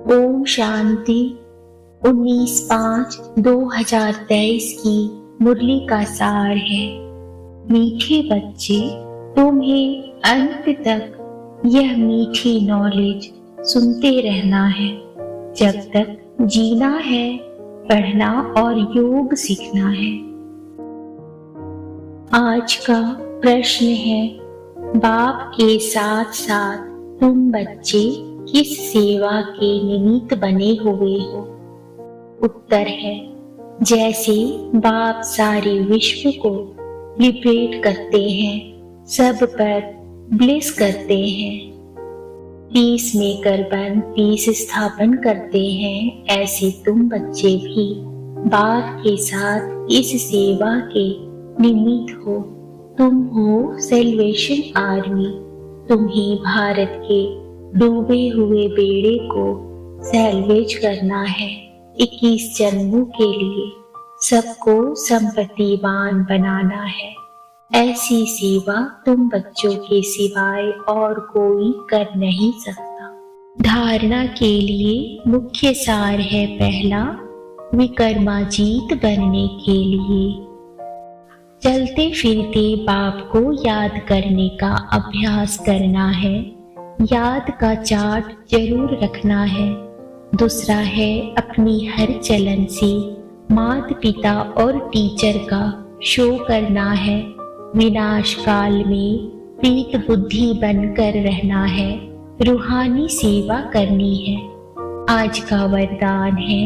ओम शांति। 19/5/2023 की मुरली का सार है। मीठे बच्चे, तुम्हें अंत तक यह मीठी नॉलेज सुनते रहना है। जब तक जीना है, पढ़ना और योग सीखना है। आज का प्रश्न है, बाप के साथ साथ तुम बच्चे किस सेवा के निमित्त बने हुए हो? उत्तर है, जैसे बाप सारे विश्व को लिबरेट करते हैं, सब पर ब्लेस करते हैं, पीस मेकर बन पीस स्थापन करते हैं, ऐसे तुम बच्चे भी बाप के साथ इस सेवा के निमित्त हो। तुम हो सेल्वेशन आर्मी। तुम्हें भारत के डूबे हुए बेड़े को सैल्वेज करना है। 21 जन्मों के लिए सबको संपत्तिवान बनाना है। ऐसी सेवा तुम बच्चों के सिवाय और कोई कर नहीं सकता। धारणा के लिए मुख्य सार है, पहला, विकर्माजीत बनने के लिए चलते फिरते बाप को याद करने का अभ्यास करना है। याद का चार्ट जरूर रखना है। दूसरा है, अपनी हर चलन से माता पिता और टीचर का शो करना है। विनाश काल में प्रीत बुद्धि बनकर रहना है। रूहानी सेवा करनी है। आज का वरदान है,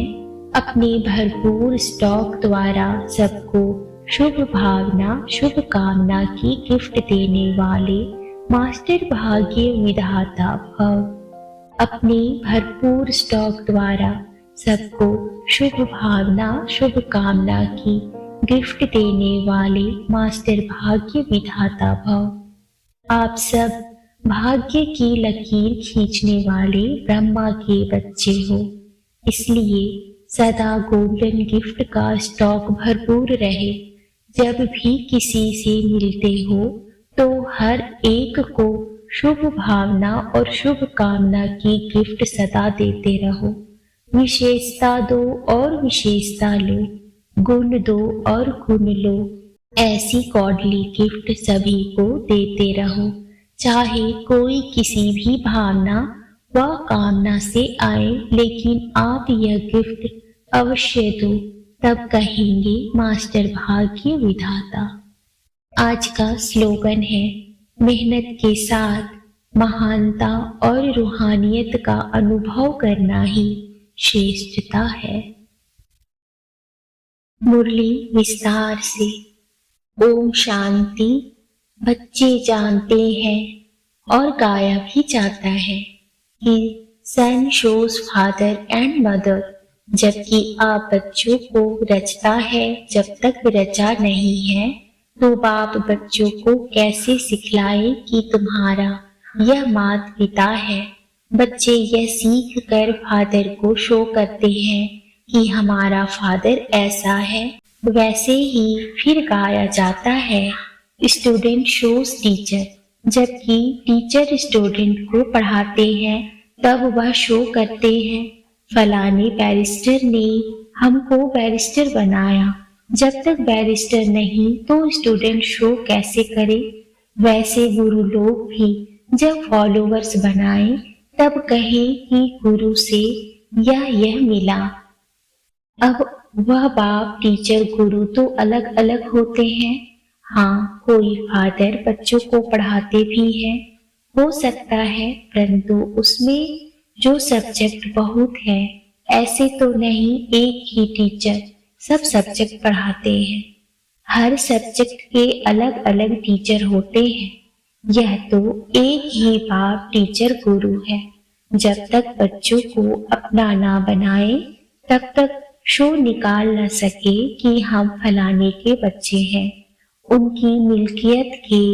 अपने भरपूर स्टॉक द्वारा सबको शुभ भावना शुभ कामना की गिफ्ट देने वाले मास्टर भाग्य विधाता भव। अपने भरपूर स्टॉक द्वारा सबको शुभ भावना शुभ कामना की गिफ्ट देने वाले मास्टर भाग्य विधाता भव। आप सब भाग्य की लकीर खींचने वाले ब्रह्मा के बच्चे हो, इसलिए सदा गोल्डन गिफ्ट का स्टॉक भरपूर रहे। जब भी किसी से मिलते हो तो हर एक को शुभ भावना और शुभ कामना की गिफ्ट सदा देते रहो। विशेषता दो और विशेषता लो, गुण दो और गुण लो। ऐसी गॉडली गिफ्ट सभी को देते रहो। चाहे कोई किसी भी भावना व कामना से आए, लेकिन आप यह गिफ्ट अवश्य दो, तब कहेंगे मास्टर भाग्य विधाता। आज का स्लोगन है, मेहनत के साथ महानता और रूहानियत का अनुभव करना ही श्रेष्ठता है। मुरली विस्तार से। ओम शांति। बच्चे जानते हैं और गाया भी जाता है कि सन शोज फादर एंड मदर, जबकि आप बच्चों को रचता है। जब तक रचा नहीं है तो बाप बच्चों को कैसे सिखलाए कि तुम्हारा यह माता पिता है। बच्चे यह सीख कर फादर को शो करते हैं कि हमारा फादर ऐसा है। वैसे ही फिर गाया जाता है, स्टूडेंट शोज टीचर। जबकि टीचर स्टूडेंट को पढ़ाते हैं, तब वह शो करते हैं, फलाने बैरिस्टर ने हमको बैरिस्टर बनाया। जब तक बैरिस्टर नहीं तो स्टूडेंट शो कैसे करे। वैसे गुरु लोग भी जब फॉलोवर्स बनाए, तब कहे कि गुरु से यह मिला। अब वह बाप टीचर गुरु तो अलग अलग होते हैं। हाँ, कोई फादर बच्चों को पढ़ाते भी हैं, हो सकता है, परंतु उसमें जो सब्जेक्ट बहुत है। ऐसे तो नहीं एक ही टीचर सब सब्जेक्ट पढ़ाते हैं। हर सब्जेक्ट के अलग अलग टीचर होते हैं। यह तो एक ही बाप टीचर गुरु है। जब तक बच्चों को अपना ना बनाए, तब तक शो निकाल न सके कि हम फलाने के बच्चे हैं, उनकी मिल्कियत के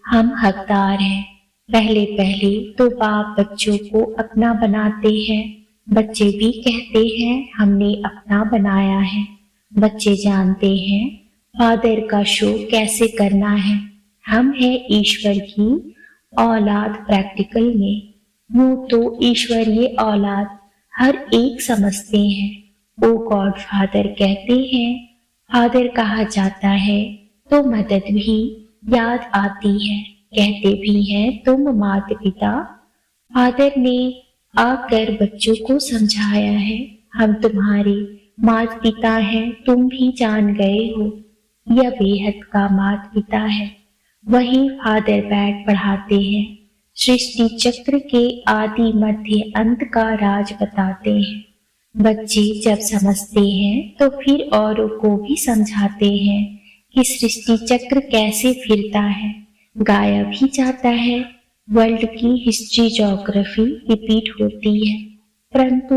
हम हकदार हैं। पहले पहले तो बाप बच्चों को अपना बनाते हैं। बच्चे भी कहते हैं हमने अपना बनाया है। बच्चे जानते हैं फादर का शो कैसे करना है। हम हैं ईश्वर की औलाद प्रैक्टिकल में। यूं तो ईश्वरीय औलाद हर एक समझते हैं। ओ गॉड फादर कहते हैं, फादर कहा जाता है तो मदद भी याद आती है। कहते भी हैं तुम माता पिता। फादर ने आकर बच्चों को समझाया है, हम तुम्हारे माता पिता हैं, तुम भी जान गए हो यह बेहद का माता पिता है। वही फादर बैठ पढ़ाते हैं, सृष्टि चक्र के आदि मध्य अंत का राज बताते हैं। बच्चे जब समझते हैं तो फिर औरों को भी समझाते हैं कि सृष्टि चक्र कैसे फिरता है, गाया भी जाता है। वर्ल्ड की हिस्ट्री ज्योग्राफी रिपीट होती है, परंतु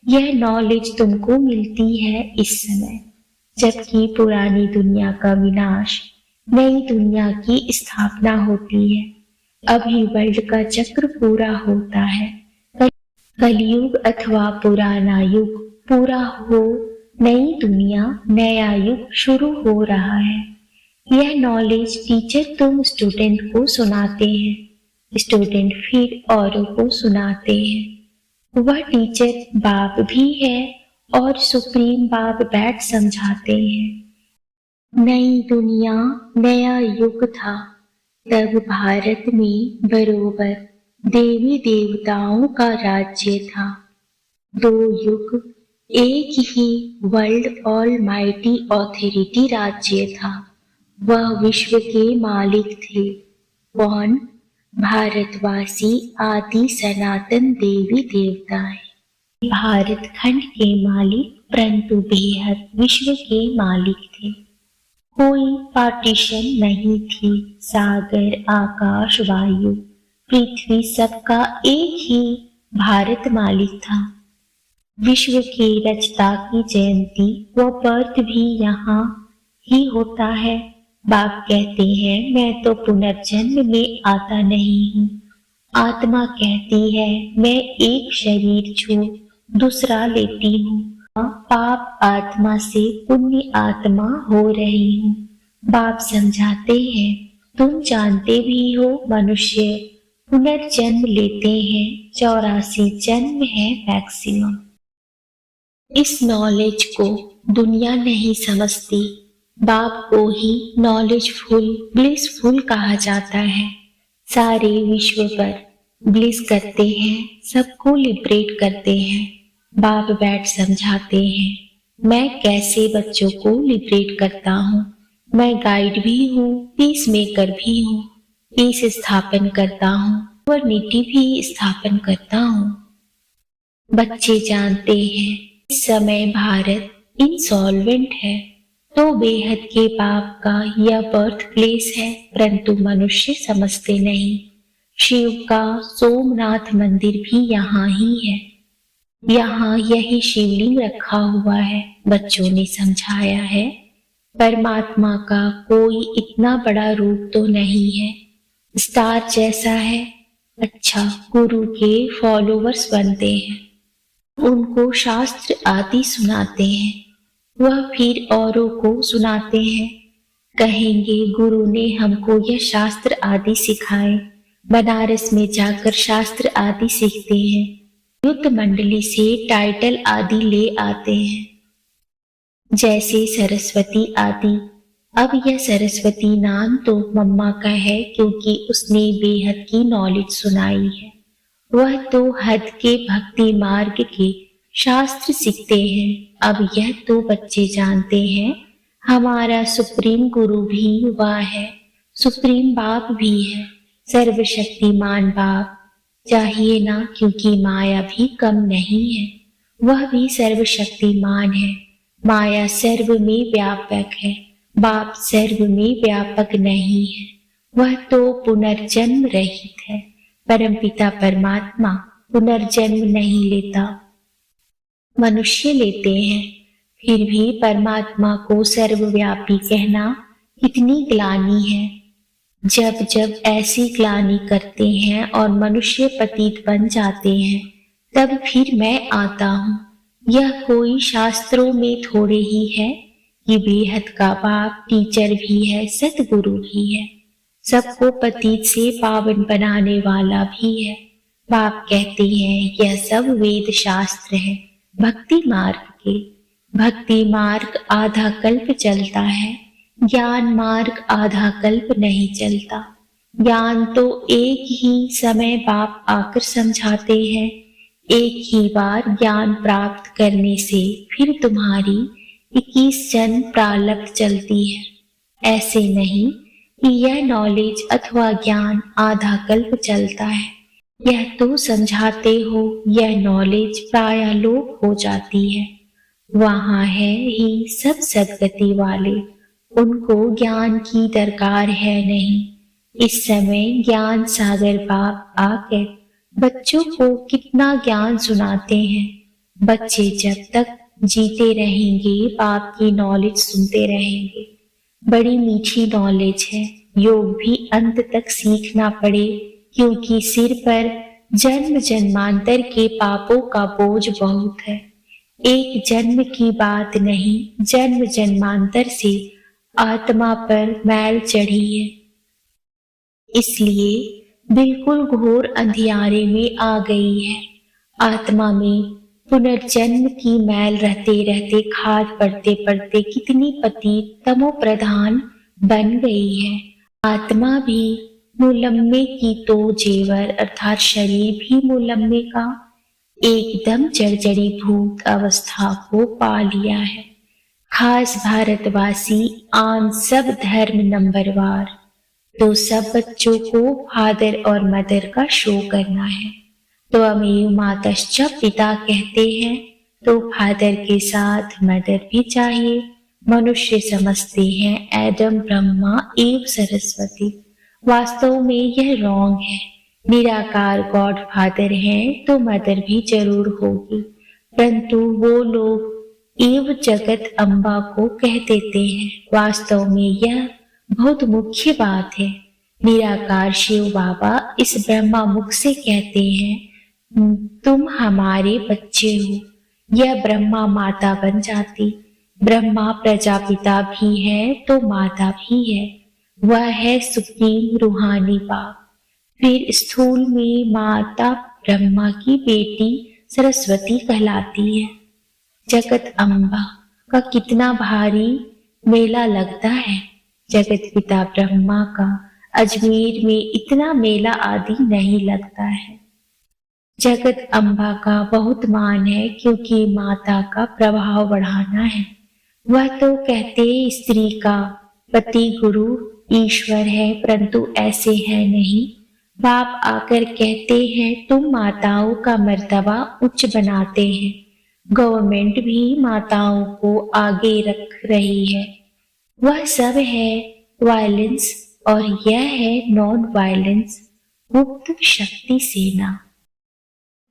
यह नॉलेज तुमको मिलती है इस समय, जबकि पुरानी दुनिया का विनाश, नई दुनिया की स्थापना होती है। अभी वर्ल्ड का चक्र पूरा होता है। कलयुग अथवा पुराना युग पूरा हो, नई दुनिया नया युग शुरू हो रहा है। यह नॉलेज टीचर तुम स्टूडेंट को सुनाते हैं, स्टूडेंट फिर औरों को सुनाते हैं। वह टीचर बाप भी है और सुप्रीम बाप बैठ समझाते हैं। नई दुनिया नया युग था, तब भारत में बरोबर देवी देवताओं का राज्य था। दो युग एक ही वर्ल्ड ऑल माइटी ऑथोरिटी राज्य था। वह विश्व के मालिक थे। कौन? भारतवासी आदि सनातन देवी देवताएं भारत खंड के मालिक, परंतु बेहद विश्व के मालिक थे। कोई पार्टीशन नहीं थी। सागर आकाश वायु पृथ्वी सबका एक ही भारत मालिक था। विश्व के रचता की जयंती व बर्थ भी यहाँ ही होता है। बाप कहते हैं मैं तो पुनर्जन्म में आता नहीं हूँ। आत्मा कहती है मैं एक शरीर छोड़ दूसरा लेती हूँ। पाप आत्मा से पुण्य आत्मा हो रही हूँ। बाप समझाते हैं तुम जानते भी हो मनुष्य पुनर्जन्म लेते हैं, 84 जन्म है मैक्सिमम। इस नॉलेज को दुनिया नहीं समझती। बाप को ही नॉलेजफुल ब्लिसफुल कहा जाता है। सारे विश्व पर ब्लिस करते हैं, सबको लिबरेट करते हैं। बाप बैठ समझाते हैं मैं कैसे बच्चों को लिबरेट करता हूँ। मैं गाइड भी हूँ, पीस मेकर भी हूँ। पीस स्थापन करता हूँ और नीति भी स्थापन करता हूँ। बच्चे जानते हैं इस समय भारत इंसॉल्वेंट है, तो बेहद के बाप का यह बर्थ प्लेस है, परंतु मनुष्य समझते नहीं। शिव का सोमनाथ मंदिर भी यहाँ ही है। यहाँ यही शिवलिंग रखा हुआ है। बच्चों ने समझाया है परमात्मा का कोई इतना बड़ा रूप तो नहीं है, स्टार जैसा है। अच्छा, गुरु के फॉलोवर्स बनते हैं, उनको शास्त्र आदि सुनाते हैं, वह फिर औरों को सुनाते हैं। कहेंगे गुरु ने हमको यह शास्त्र आदि सिखाए। बनारस में जाकर शास्त्र आदि सीखते हैं, युद्ध मंडली से टाइटल आदि ले आते हैं, जैसे सरस्वती आदि। अब यह सरस्वती नाम तो मम्मा का है, क्योंकि उसने बेहद की नॉलेज सुनाई है। वह तो हद के भक्ति मार्ग के शास्त्र सीखते हैं। अब यह तो बच्चे जानते हैं हमारा सुप्रीम गुरु भी वह है, सुप्रीम बाप भी है, सर्वशक्तिमान बाप। चाहिए ना, क्योंकि माया भी कम नहीं है, वह भी सर्वशक्तिमान है। माया सर्व में व्यापक है, बाप सर्व में व्यापक नहीं है। वह तो पुनर्जन्म रहित है। परमपिता परमात्मा पुनर्जन्म नहीं लेता, मनुष्य लेते हैं। फिर भी परमात्मा को सर्वव्यापी कहना कितनी ग्लानि है। जब जब ऐसी ग्लानि करते हैं और मनुष्य पतित बन जाते हैं, तब फिर मैं आता हूँ। यह कोई शास्त्रों में थोड़े ही है। ये बेहद का बाप टीचर भी है, सतगुरु भी है, सबको पतित से पावन बनाने वाला भी है। बाप कहते हैं यह सब वेद शास्त्र है भक्ति मार्ग के। भक्ति मार्ग आधा कल्प चलता है, ज्ञान मार्ग आधा कल्प नहीं चलता। ज्ञान तो एक ही समय बाप आकर समझाते हैं। एक ही बार ज्ञान प्राप्त करने से फिर तुम्हारी 21 जन्म प्रारब्ध चलती है। ऐसे नहीं कि यह नॉलेज अथवा ज्ञान आधा कल्प चलता है। यह तो समझाते हो यह नॉलेज प्रायः लोप हो जाती है। वहां है ही सब सदगति वाले, उनको ज्ञान की दरकार है नहीं। इस समय ज्ञान सागर बाप आकर बच्चों को कितना ज्ञान सुनाते हैं। बच्चे जब तक जीते रहेंगे बाप की नॉलेज सुनते रहेंगे। बड़ी मीठी नॉलेज है, योग भी अंत तक सीखना पड़े, क्योंकि सिर पर जन्म जन्मांतर के पापों का बोझ बहुत है। एक जन्म की बात नहीं, जन्म जन्मांतर से आत्मा पर मैल चढ़ी है। इसलिए बिल्कुल घोर अंधियारे में आ गई है। आत्मा में पुनर्जन्म की मैल रहते रहते खाद पड़ते पड़ते कितनी पतित तमो प्रधान बन गई है। आत्मा भी मुलम्मे की तो जेवर अर्थात शरीर भी मुलम्मे का एकदम जर्जरी भूत अवस्था को पा लिया है। खास भारतवासी आन सब धर्म नंबरवार, तो सब बच्चों को फादर और मदर का शो करना है। तो अमेव मातश्च पिता कहते हैं तो फादर के साथ मदर भी चाहिए। मनुष्य समझते हैं एडम ब्रह्मा एव सरस्वती, वास्तव में यह रॉन्ग है। निराकार गॉड फादर हैं तो मदर भी जरूर होगी, परंतु वो लोग एव जगत अम्बा को कह देते हैं। वास्तव में यह बहुत मुख्य बात है। निराकार शिव बाबा इस ब्रह्मा मुख से कहते हैं तुम हमारे बच्चे हो। यह ब्रह्मा माता बन जाती। ब्रह्मा प्रजापिता भी है तो माता भी है। वह है सुप्रीम रूहानी बाप। फिर स्थूल में माता ब्रह्मा की बेटी सरस्वती कहलाती है। जगत अम्बा का कितना भारी मेला लगता है। जगत पिता ब्रह्मा का अजमेर में इतना मेला आदि नहीं लगता है। जगत अम्बा का बहुत मान है, क्योंकि माता का प्रभाव बढ़ाना है। वह तो कहते स्त्री का पति गुरु ईश्वर है, परंतु ऐसे है नहीं। बाप आकर कहते हैं तुम माताओं का मर्तबा उच्च बनाते हैं। गवर्नमेंट भी माताओं को आगे रख रही है। वह सब है वायलेंस और यह है नॉन वायलेंस मुक्त शक्ति सेना।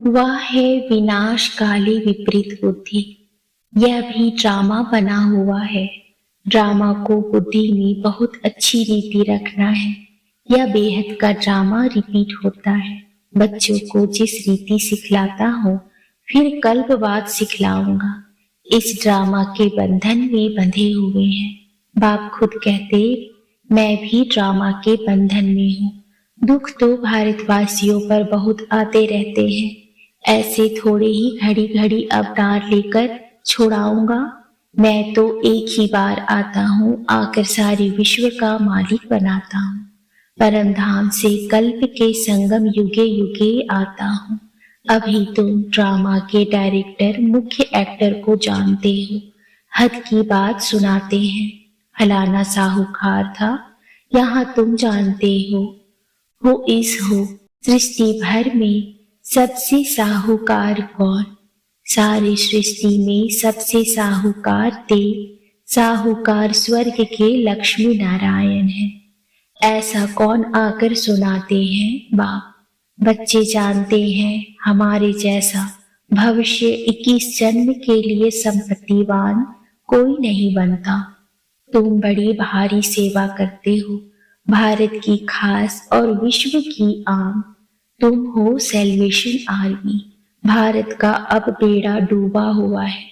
वह है विनाशकाली विपरीत बुद्धि। यह भी ड्रामा बना हुआ है। ड्रामा को बुद्धि में बहुत अच्छी रीति रखना है। यह बेहद का ड्रामा रिपीट होता है। बच्चों को जिस रीति सिखलाता हूँ फिर कल्प बाद सिखलाऊंगा। इस ड्रामा के बंधन में बंधे हुए हैं। बाप खुद कहते मैं भी ड्रामा के बंधन में हूँ। दुख तो भारतवासियों पर बहुत आते रहते हैं। ऐसे थोड़े ही घड़ी घड़ी अवतार लेकर छोड़ाऊंगा। मैं तो एक ही बार आता हूँ, आकर सारे विश्व का मालिक बनाता हूँ। परम धाम से कल्प के संगम युगे युगे आता हूँ। अभी तुम ड्रामा के डायरेक्टर मुख्य एक्टर को जानते हो। हद की बात सुनाते हैं। फलाना साहूकार था, यहाँ तुम जानते हो इस हो। सृष्टि भर में सबसे साहूकार कौन? सारी सृष्टि में सबसे साहूकार देव, साहूकार स्वर्ग के लक्ष्मी नारायण है। ऐसा कौन आकर सुनाते हैं बाप? बच्चे जानते हैं हमारे जैसा भविष्य 21 जन्म के लिए संपत्तिवान कोई नहीं बनता। तुम बड़ी भारी सेवा करते हो, भारत की खास और विश्व की आम। तुम हो सेल्वेशन आर्मी। भारत का अब बेड़ा डूबा हुआ है।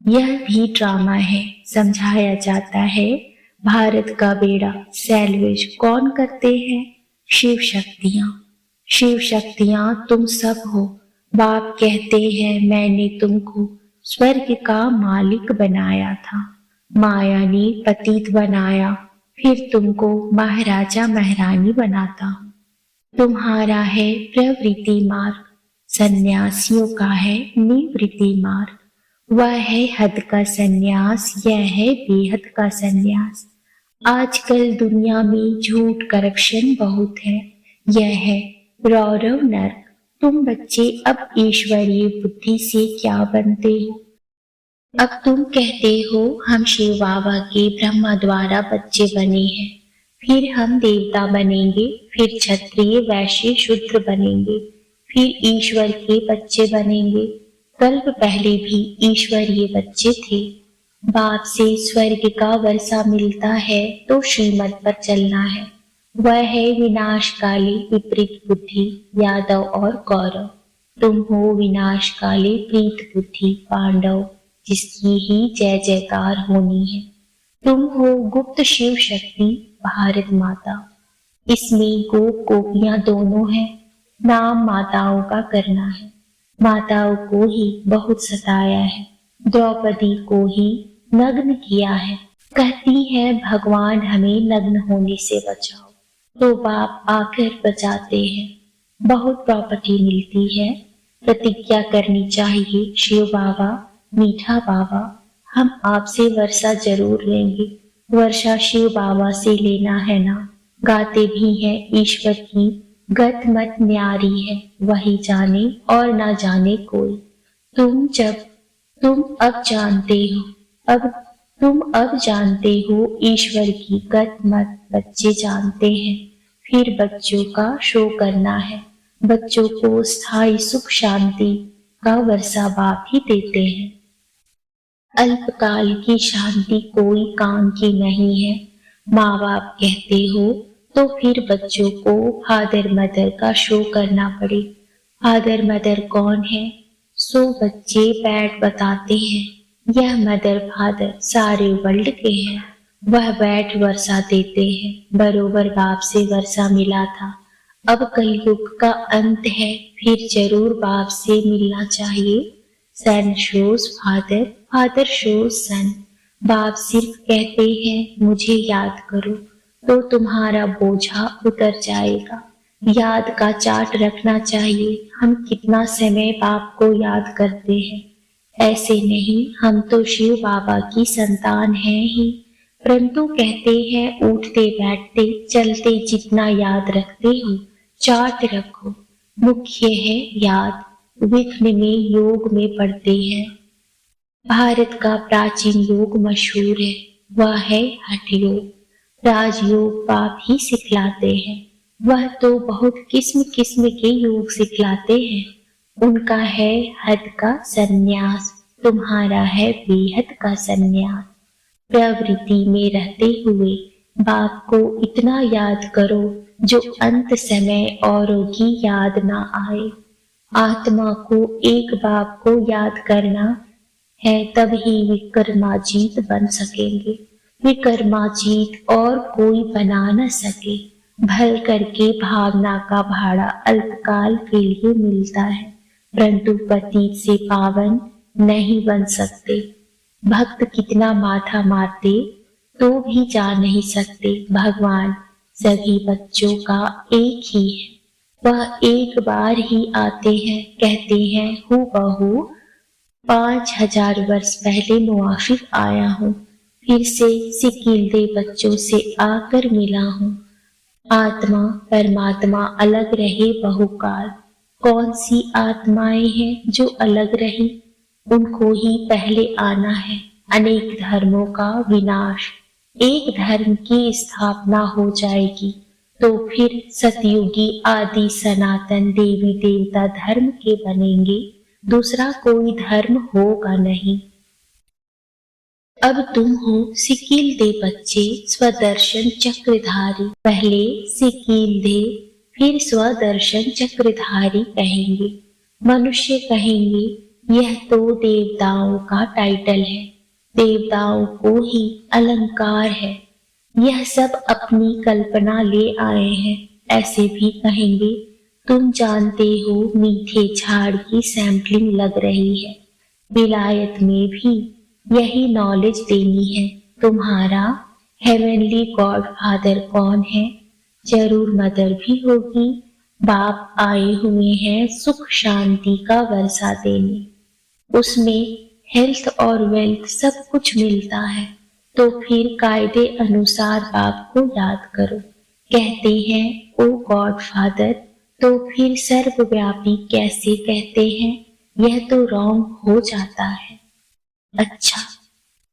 यह भी ड्रामा है। समझाया जाता है भारत का बेड़ा सैल्वेज कौन करते हैं? शिव शक्तियां। शिव शक्तियां तुम सब हो। बाप कहते हैं मैंने तुमको स्वर्ग का मालिक बनाया था, माया ने पतित बनाया, फिर तुमको महाराजा महारानी बनाता हूँ। तुम्हारा है प्रवृत्ति मार्ग, सन्यासियों का है निवृत्ति मार्ग। वह है हद का सन्यास, यह है बेहद का सन्यास। आजकल दुनिया में झूठ करप्शन बहुत है, यह है रौरव नर्क। तुम बच्चे अब ईश्वरीय बुद्धि से क्या बनते हो? अब तुम कहते हो हम शिव बाबा के ब्रह्मा द्वारा बच्चे बने हैं, फिर हम देवता बनेंगे, फिर क्षत्रिय वैश्य शूद्र बनेंगे, फिर ईश्वर के बच्चे बनेंगे। कल्प पहले भी ईश्वरीय बच्चे थे। बाप से स्वर्ग का वर्षा मिलता है तो श्रीमत पर चलना है। वह है विनाशकाली विपरीत बुद्धि यादव और कौरव। तुम हो विनाशकाली प्रीत बुद्धि पांडव, जिसकी ही जय जयकार होनी है। तुम हो गुप्त शिव शक्ति भारत माता। इसमें गोप गोपियां दोनों हैं। नाम माताओं का करना है। माताओं को ही बहुत सताया है, द्रौपदी को ही नग्न किया है। कहती है भगवान हमें नग्न होने से बचाओ, तो बाप आकर बचाते हैं। बहुत प्रॉपर्टी मिलती है। प्रतिज्ञा करनी चाहिए, शिव बाबा मीठा बाबा हम आपसे वर्षा जरूर लेंगे। वर्षा शिव बाबा से लेना है ना। गाते भी हैं ईश्वर की गत मत न्यारी है, वही जाने और ना जाने कोई। तुम अब जानते हो, तुम अब जानते हो ईश्वर की गत मत बच्चे जानते हैं। फिर बच्चों का शो करना है। बच्चों को स्थायी सुख शांति का वर्षा बाप ही देते हैं। अल्पकाल की शांति कोई काम की नहीं है। माँ बाप कहते हो तो फिर बच्चों को फादर मदर का शो करना पड़े। फादर मदर कौन है? सो बच्चे बैठ बताते हैं। यह मदर फादर सारे वर्ल्ड के हैं। वह बैठ वर्षा देते हैं। बरोबर बाप से वर्षा मिला था। अब कलयुग का अंत है, फिर जरूर बाप से मिलना चाहिए। सन शोज फादर, फादर शोज सन। बाप सिर्फ कहते हैं मुझे याद करो, तो तुम्हारा बोझा उतर जाएगा। याद का चार्ट रखना चाहिए। हम कितना समय बाप को याद करते हैं। ऐसे नहीं, हम तो शिव बाबा की संतान हैं ही, परंतु कहते हैं उठते बैठते चलते जितना याद रखते हो चार्ट रखो। मुख्य है याद। विघ्न में योग में पढ़ते हैं। भारत का प्राचीन योग मशहूर है, वह है हठ योग। राजयोग बाप ही सिखलाते हैं। वह तो बहुत किस्म किस्म के योग सिखलाते हैं। उनका है हद का सन्यास, तुम्हारा है बेहद का सन्यास। प्रवृत्ति में रहते हुए बाप को इतना याद करो जो अंत समय औरों की याद ना आए। आत्मा को एक बाप को याद करना है, तब ही विक्रमाजीत बन सकेंगे। विक्रमाजीत और कोई बना न सके। भल करके भावना का भाड़ा अल्पकाल के लिए मिलता है, परंतु पतित से पावन नहीं बन सकते। भक्त कितना माथा मारते तो भी जा नहीं सकते। भगवान सभी बच्चों का एक ही है। वह एक बार ही आते हैं, कहते हैं हूबहू 5000 वर्ष पहले मुआफिक आया हूँ, फिर से सिकीलदे बच्चों से आकर मिला हूँ। आत्मा परमात्मा अलग रहे बहुकाल। कौन सी आत्माएं हैं जो अलग रही? उनको ही पहले आना है। अनेक धर्मों का विनाश, एक धर्म की स्थापना हो जाएगी, तो फिर सतयुगी आदि सनातन देवी देवता धर्म के बनेंगे। दूसरा कोई धर्म होगा नहीं। अब तुम हो सिकील दे बच्चे, स्वदर्शन चक्रधारी। पहले सिकील दे फिर स्वदर्शन चक्रधारी कहेंगे। मनुष्य कहेंगे यह तो देवताओं का टाइटल है, देवताओं को ही अलंकार है, यह सब अपनी कल्पना ले आए हैं। ऐसे भी कहेंगे तुम जानते हो मीठे झाड़ की सैंपलिंग लग रही है, विलायत में भी यही नॉलेज देनी है। तुम्हारा हेवनली गॉड फादर कौन है? जरूर मदर भी होगी। बाप आए हुए हैं सुख शांति का वर्षा देने। उसमें हेल्थ और वेल्थ सब कुछ मिलता है। तो फिर कायदे अनुसार बाप को याद करो। कहते हैं ओ गॉड फादर, तो फिर सर्वव्यापी कैसे कहते हैं? यह तो रॉन्ग हो जाता है। अच्छा,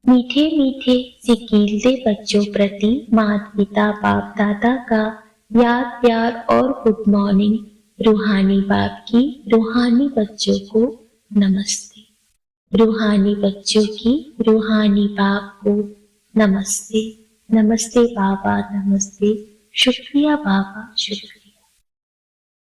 मीठे मीठे सिकीलते बच्चों प्रति माता पिता बाप दादा का याद प्यार और गुड मॉर्निंग। रूहानी बाप की रूहानी बच्चों को नमस्ते। रूहानी बच्चों की रूहानी बाप को नमस्ते। नमस्ते बाबा, नमस्ते। शुक्रिया बाबा, शुक्रिया।